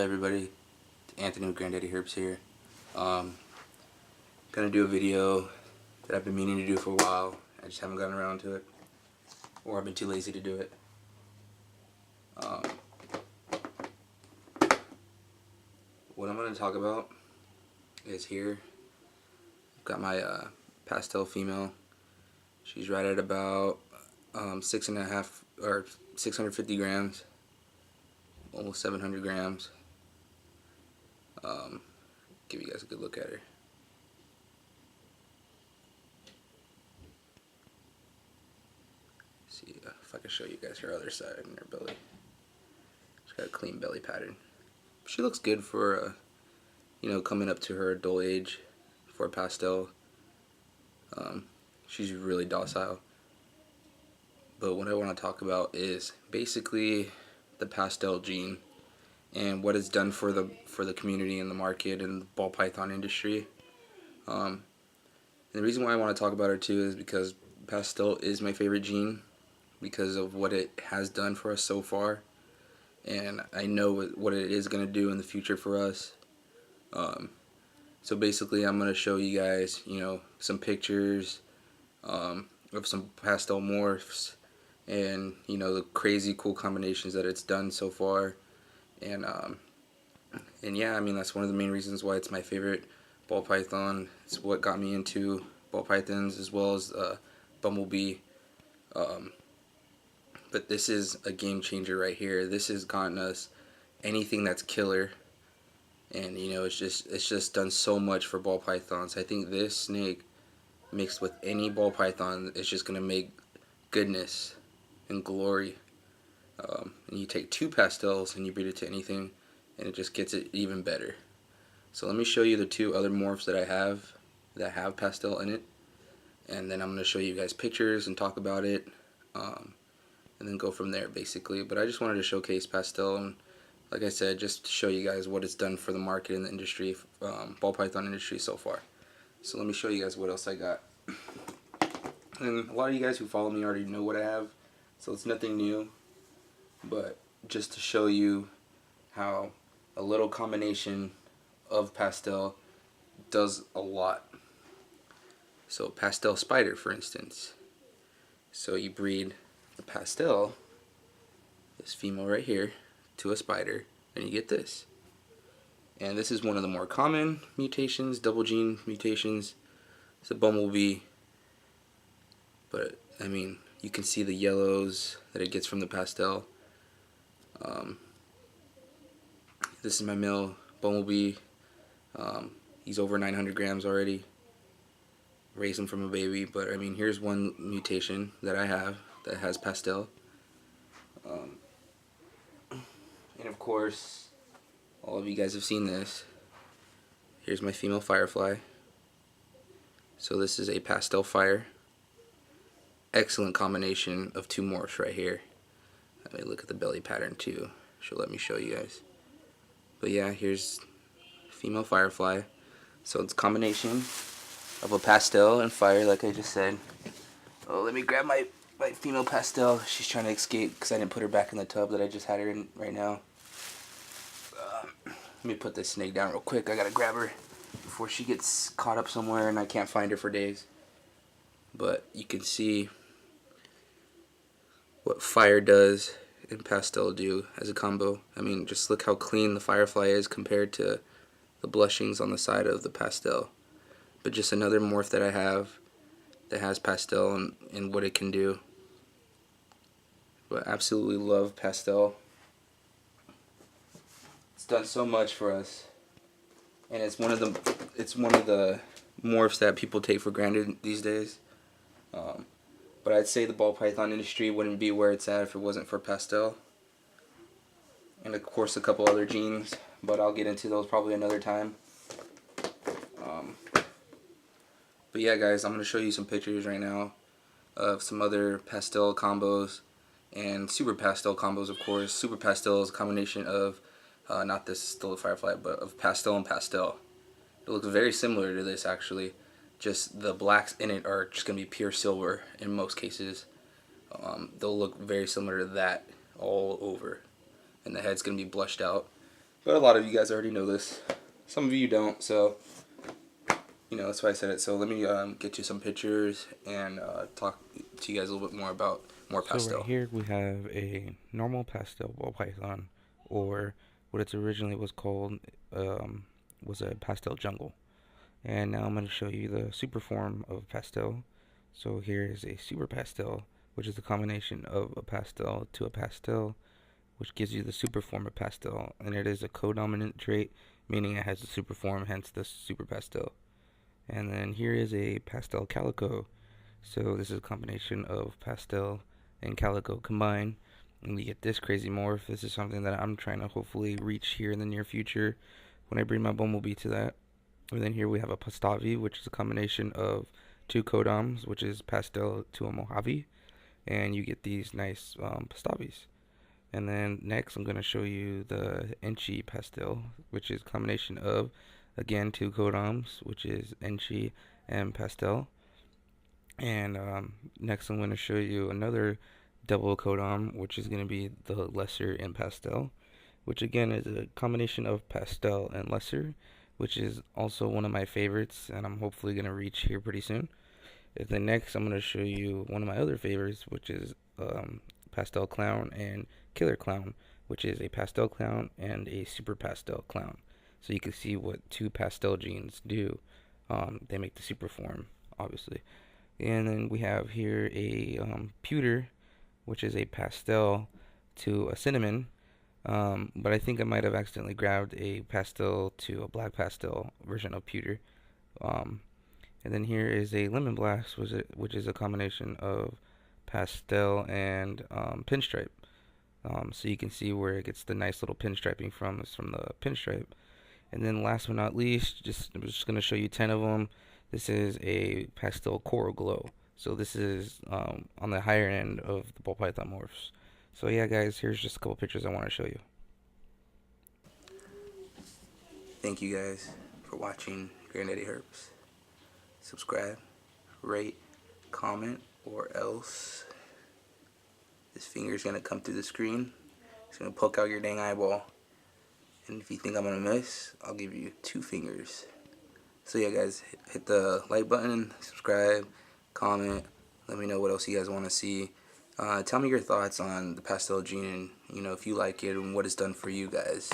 everybody? Anthony with granddaddyHerps here. Gonna do a video that I've been meaning to do for a while. I just haven't gotten around to it, or I've been too lazy to do it. What I'm gonna talk about is here. I've got my pastel female. She's right at about 6.5 or 650 grams, almost 700 grams. Give you guys a good look at her. See if I can show you guys her other side and her belly. She's got a clean belly pattern. She looks good for coming up to her adult age for a pastel. She's really docile. But what I want to talk about is basically the pastel gene and what it's done for the community and the market and the ball python industry. And the reason why I want to talk about her too is because pastel is my favorite gene because of what it has done for us so far, and I know what it is going to do in the future for us. So basically I'm going to show you guys some pictures of some pastel morphs and the crazy cool combinations that it's done so far. And yeah, I mean, that's one of the main reasons why it's my favorite ball python. It's what got me into ball pythons as well as bumblebee. But this is a game changer right here. This has gotten us anything that's killer, and it's just done so much for ball pythons. I think this snake mixed with any ball python is just gonna make goodness and glory. And you take two pastels and you breed it to anything, and it just gets it even better. So let me show you the two other morphs that I have that have pastel in it, and then I'm going to show you guys pictures and talk about it, and then go from there basically. But I just wanted to showcase pastel, and like I said, just to show you guys what it's done for the market and the industry, ball python industry so far. So let me show you guys what else I got. And a lot of you guys who follow me already know what I have, so it's nothing new. But just to show you how a little combination of pastel does a lot. So pastel spider, for instance. So you breed the pastel, this female right here, to a spider, and you get this. And this is one of the more common mutations, double gene mutations. It's a bumblebee. But I mean, you can see the yellows that it gets from the pastel. This is my male bumblebee. He's over 900 grams already. Raised him from a baby, but I mean, here's one mutation that I have that has pastel. And of course, all of you guys have seen this. Here's my female Firefly. So this is a pastel fire. Excellent combination of two morphs right here. Let me look at the belly pattern too. She'll let me show you guys. But yeah, here's female Firefly. So it's a combination of a pastel and fire, like I just said. Oh, let me grab my female pastel. She's trying to escape because I didn't put her back in the tub that I just had her in right now. Let me put this snake down real quick. I gotta grab her before she gets caught up somewhere and I can't find her for days. But you can see what fire does and pastel do as a combo. I mean, just look how clean the Firefly is compared to the blushings on the side of the pastel. But just another morph that I have that has pastel and what it can do. But absolutely love pastel. It's done so much for us, and it's one of the morphs that people take for granted these days. But I'd say the ball python industry wouldn't be where it's at if it wasn't for pastel. And of course a couple other genes, but I'll get into those probably another time. But yeah guys, I'm going to show you some pictures right now of some other pastel combos and super pastel combos, of course. Super pastel is a combination of, not this still a Firefly, but of pastel and pastel. It looks very similar to this actually. Just the blacks in it are just going to be pure silver in most cases. They'll look very similar to that all over. And the head's going to be blushed out. But a lot of you guys already know this. Some of you don't, so you know that's why I said it. So let me get you some pictures and talk to you guys a little bit more about more So right pastel. here we have a normal pastel ball python, or what it originally was called um, was a pastel jungle. And now I'm going to show you the super form of pastel. So here is a super pastel, which is a combination of a pastel to a pastel, which gives you the super form of pastel, and it is a codominant trait, meaning it has the super form, hence the super pastel. And then here is a pastel calico. So this is a combination of pastel and calico combined, and we get this crazy morph. This is something that I'm trying to hopefully reach here in the near future when I bring my bumblebee to that. And then here we have a pastavi, which is a combination of two codoms, which is pastel to a mojave, and you get these nice pastavis. And then next, I'm going to show you the Enchi pastel, which is a combination of, again, two codoms, which is Enchi and pastel. And next, I'm going to show you another double codom, which is going to be the lesser and pastel, which again is a combination of pastel and lesser, which is also one of my favorites, and I'm hopefully going to reach here pretty soon. And then next, I'm going to show you one of my other favorites, which is Pastel Clown and Killer Clown, which is a pastel clown and a super pastel clown. So you can see what two pastel genes do. They make the super form, obviously. And then we have here a pewter, which is a pastel to a cinnamon. But I think I might have accidentally grabbed a pastel to a black pastel version of pewter. Um, and then here is a lemon blast, which is a combination of pastel and pinstripe. So you can see where it gets the nice little pinstriping from. It's from the pinstripe. And then last but not least, I'm just going to show you 10 of them. This is a pastel coral glow. So this is on the higher end of the ball python morphs. So yeah, guys, here's just a couple pictures I want to show you. Thank you guys for watching granddaddyHerps. Subscribe, rate, comment, or else this finger's gonna come through the screen. It's gonna poke out your dang eyeball. And if you think I'm gonna miss, I'll give you 2 fingers. So yeah, guys, hit the like button, subscribe, comment. Let me know what else you guys want to see. Tell me your thoughts on the pastel gene, and you know if you like it and what it's done for you guys.